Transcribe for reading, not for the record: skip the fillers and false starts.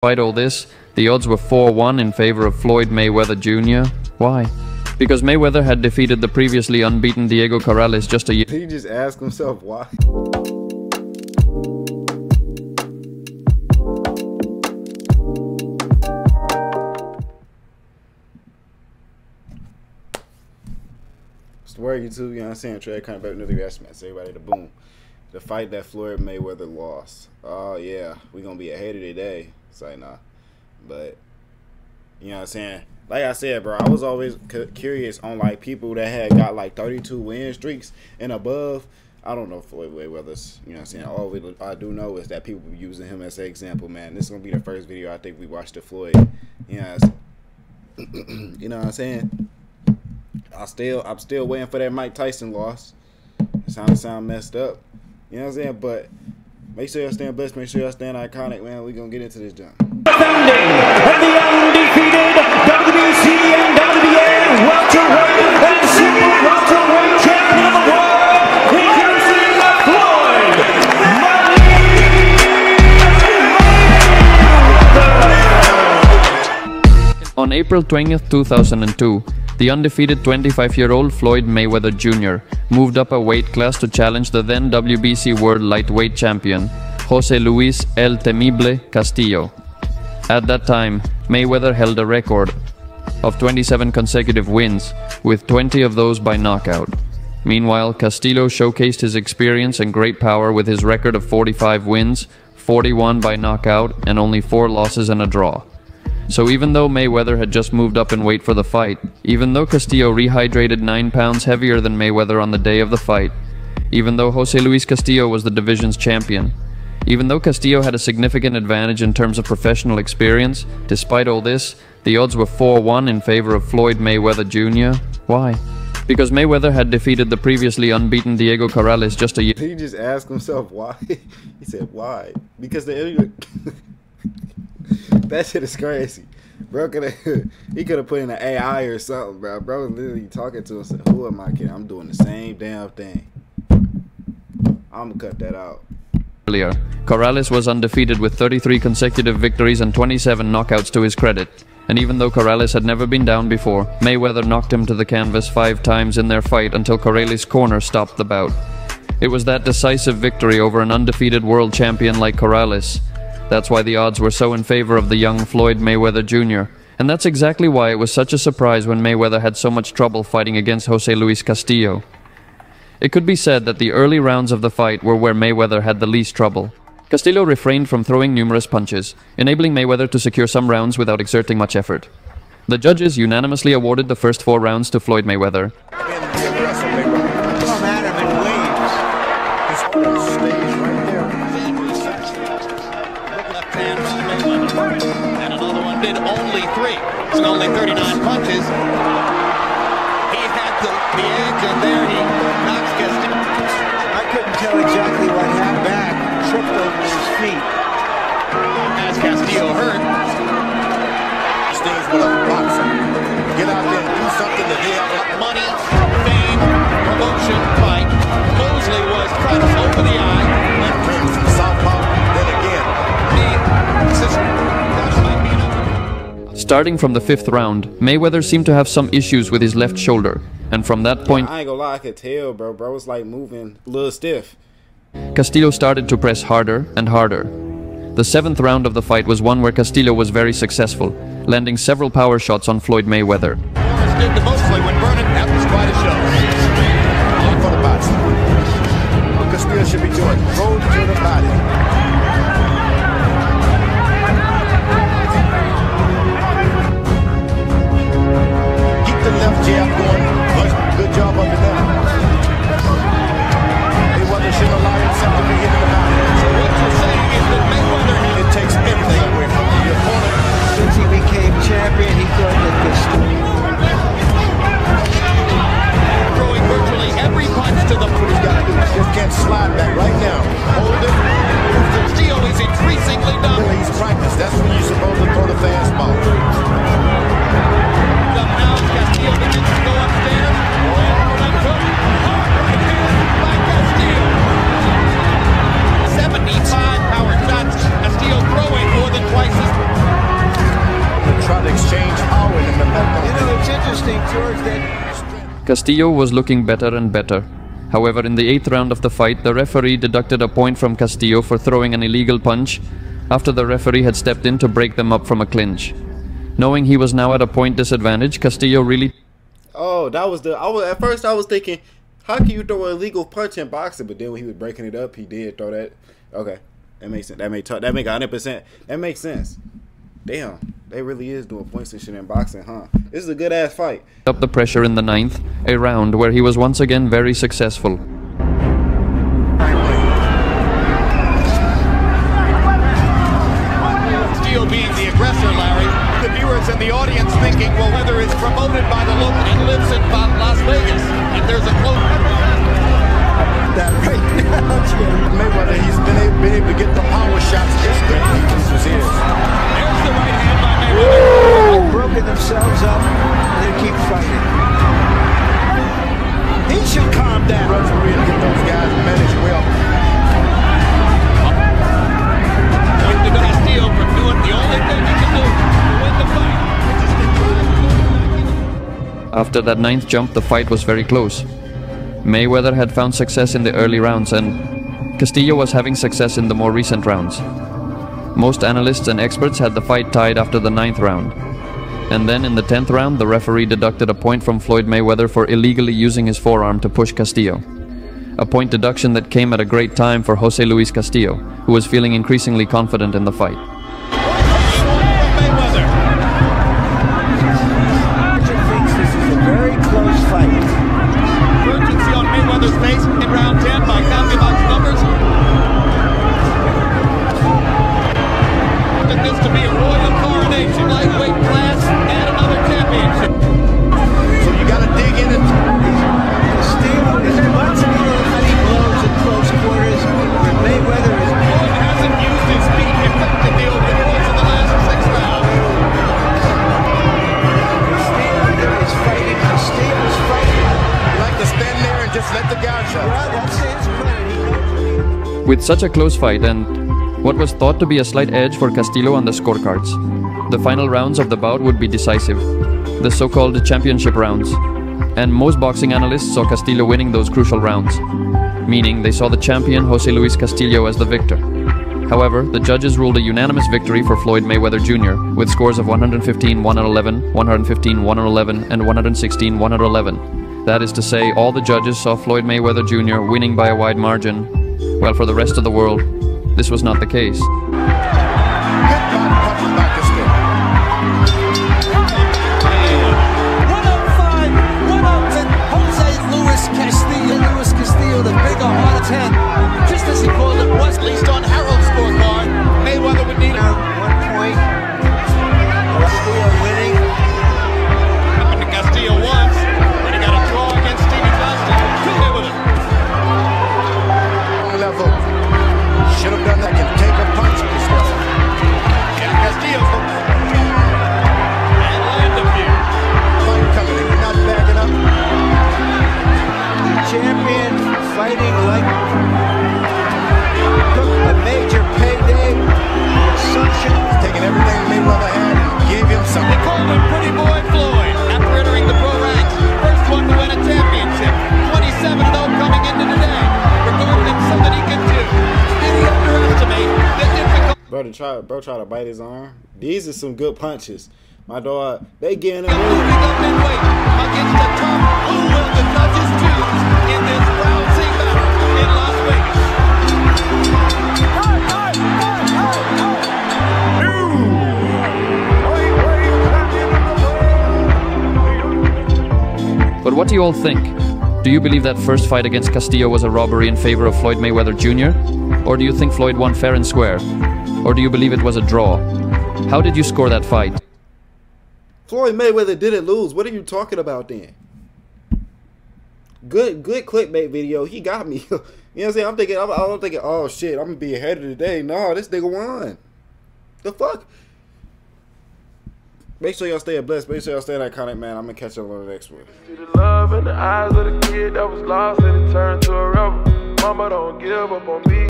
Despite all this, the odds were 4-1 in favor of Floyd Mayweather Jr. Why? Because Mayweather had defeated the previously unbeaten Diego Corrales just a year. Did he just ask himself why? It's the word YouTube, you know what I'm saying? Trey kind of back another estimate. Everybody the boom. The fight that Floyd Mayweather lost. Oh yeah, we're gonna be ahead of today. It's like nah. But you know what I'm saying? Like I said, bro, I was always curious on like people that had got like 32 win streaks and above. I don't know Floyd Mayweather's, you know what I'm saying? All I do know is that people be using him as an example, man. This is gonna be the first video I think we watched of Floyd. You know what I'm saying? I'm still waiting for that Mike Tyson loss. It sound messed up. You know what I'm saying? But make sure y'all staying blessed. Make sure y'all staying iconic, man. We gonna get into this jump. Defending the undefeated WBC and WBA welterweight and super welterweight champion of the world, introducing Floyd Mayweather. On April 20th, 2002, the undefeated 25-year-old Floyd Mayweather Jr. moved up a weight class to challenge the then WBC World Lightweight Champion, José Luis El Temible Castillo. At that time, Mayweather held a record of 27 consecutive wins, with 20 of those by knockout. Meanwhile, Castillo showcased his experience and great power with his record of 45 wins, 41 by knockout, and only 4 losses and a draw. So even though Mayweather had just moved up in weight for the fight, even though Castillo rehydrated 9 pounds heavier than Mayweather on the day of the fight, even though José Luis Castillo was the division's champion, even though Castillo had a significant advantage in terms of professional experience, despite all this, the odds were 4-1 in favor of Floyd Mayweather Jr. Why? Because Mayweather had defeated the previously unbeaten Diego Corrales just a year. Did he just ask himself why? He said why? Because the that shit is crazy. Bro, he could have put in an AI or something, bro. Bro was literally talking to himself. Who am I kidding? I'm doing the same damn thing. I'm gonna cut that out. Earlier, Corrales was undefeated with 33 consecutive victories and 27 knockouts to his credit. And even though Corrales had never been down before, Mayweather knocked him to the canvas 5 times in their fight until Corrales' corner stopped the bout. It was that decisive victory over an undefeated world champion like Corrales. That's why the odds were so in favor of the young Floyd Mayweather Jr. And that's exactly why it was such a surprise when Mayweather had so much trouble fighting against José Luis Castillo. It could be said that the early rounds of the fight were where Mayweather had the least trouble. Castillo refrained from throwing numerous punches, enabling Mayweather to secure some rounds without exerting much effort. The judges unanimously awarded the first 4 rounds to Floyd Mayweather. And another one did only 3. It's only 39 punches. He had the edge, and there he knocks Castillo. I couldn't tell exactly what happened back. Tripped over his feet. As Castillo hurt. Stays with a boxer. Get out there and do something to get Money, fame, promotion, fight. Mosley was cut over the eye. and came from Southpaw. Then again. Starting from the 5th round, Mayweather seemed to have some issues with his left shoulder, and from that point, I ain't gonna lie, I could tell, bro. Bro was like moving a little stiff. Castillo started to press harder and harder. The 7th round of the fight was one where Castillo was very successful, landing several power shots on Floyd Mayweather. Did to Mosley when Vernon, that was quite a show. Look for the boxing. What Castillo should be doing. Throw to the body. Left jab going. Good job of it now. Mayweather shouldn't allow himself to be hit in the body. So what you're saying is that Mayweather, It takes everything away from the opponent. Since he became champion, he thought that throwing virtually every punch to the what he's got to do. Just can't slide back right now. Hold it. instinct, George, that Castillo was looking better and better. However, in the 8th round of the fight, the referee deducted a point from Castillo for throwing an illegal punch after the referee had stepped in to break them up from a clinch. Knowing he was now at a point disadvantage, Castillo really... Oh, that was the... At first I was thinking, how can you throw an illegal punch in boxing? But then when he was breaking it up, he did throw that. Okay, that makes sense. That make 100%. That makes sense. Damn, they really is doing points and shit in boxing, huh? This is a good ass fight. Up the pressure in the 9th, a round where he was once again very successful. Castillo being the aggressor, Larry. The viewers and the audience thinking, well, whether it's promoted by the local and lives in Las Vegas, if there's a close... That right now, Mayweather, he's been able to get the power shots. It's the weaknesses is. There's the right hand by Mayweather. they've broken themselves up. They keep fighting. He should calm down. Referee to get those guys managed well. Point to Castillo from doing the only thing he can do to win the fight. After that 9th jump, the fight was very close. Mayweather had found success in the early rounds and Castillo was having success in the more recent rounds. Most analysts and experts had the fight tied after the 9th round. And then in the 10th round, the referee deducted a point from Floyd Mayweather for illegally using his forearm to push Castillo. A point deduction that came at a great time for Jose Luis Castillo, who was feeling increasingly confident in the fight. Roger thinks this is a very close fight. Urgency on Mayweather's face in round 10 by Calculon's numbers. Took this to be a royal coronation, lightweight class, and another championship. So you got to dig in and... Castillo is bouncing little honey blows in close quarters. Where Mayweather is... Floyd hasn't used his feet effectively over the course of the last 6 rounds. Castillo is fighting. Castillo is fighting. You like to stand there and just let the guy shot. Well, that's his credit. With such a close fight and what was thought to be a slight edge for Castillo on the scorecards, the final rounds of the bout would be decisive, the so-called championship rounds, and most boxing analysts saw Castillo winning those crucial rounds, meaning they saw the champion Jose Luis Castillo as the victor. However, the judges ruled a unanimous victory for Floyd Mayweather Jr. with scores of 115-111, 115-111, and 116-111. That is to say, all the judges saw Floyd Mayweather Jr. winning by a wide margin, while for the rest of the world, this was not the case. Good body punches by Castillo. 105, 110. Jose Luis Castillo. Luis Castillo, the bigger heart of 10. Just as he called it, was At least on Harold's scorecard, Mayweather would need down 1 point. Castillo winning. happened to Castillo once, but he got a draw against Stevie Johnson. Mayweather. Level. Should have done that. Can take a punch. Yeah, Castillo. And land a few. Fight coming. You're not backing up. The champion fighting like took a major payday. Assumption. Taking everything Mayweather had and gave him They something. called him Pretty Boy Floyd after entering the pro ranks. First one to win a championship. 27-0 coming into today. Regarded him something he can do. Did he underestimate the difficult... Bro try to bite his arm. These are some good punches. My dog, they getting him. Moving up midweight against the top. Who will the judges choose in this rousing battle in Las Vegas? But what do you all think? Do you believe that first fight against Castillo was a robbery in favor of Floyd Mayweather Jr.? Or do you think Floyd won fair and square? Or do you believe it was a draw? How did you score that fight? Floyd Mayweather didn't lose. What are you talking about then? Good clickbait video. He got me. You know what I'm saying? I'm thinking, oh shit, I'm gonna be ahead of the day. No, this nigga won. The fuck? Make sure y'all stay blessed. Make sure y'all stay iconic, man. I'm gonna catch y'all on the next one. See the love in the eyes of the kid that was lost and it turned to a rebel. Mama don't give up on me.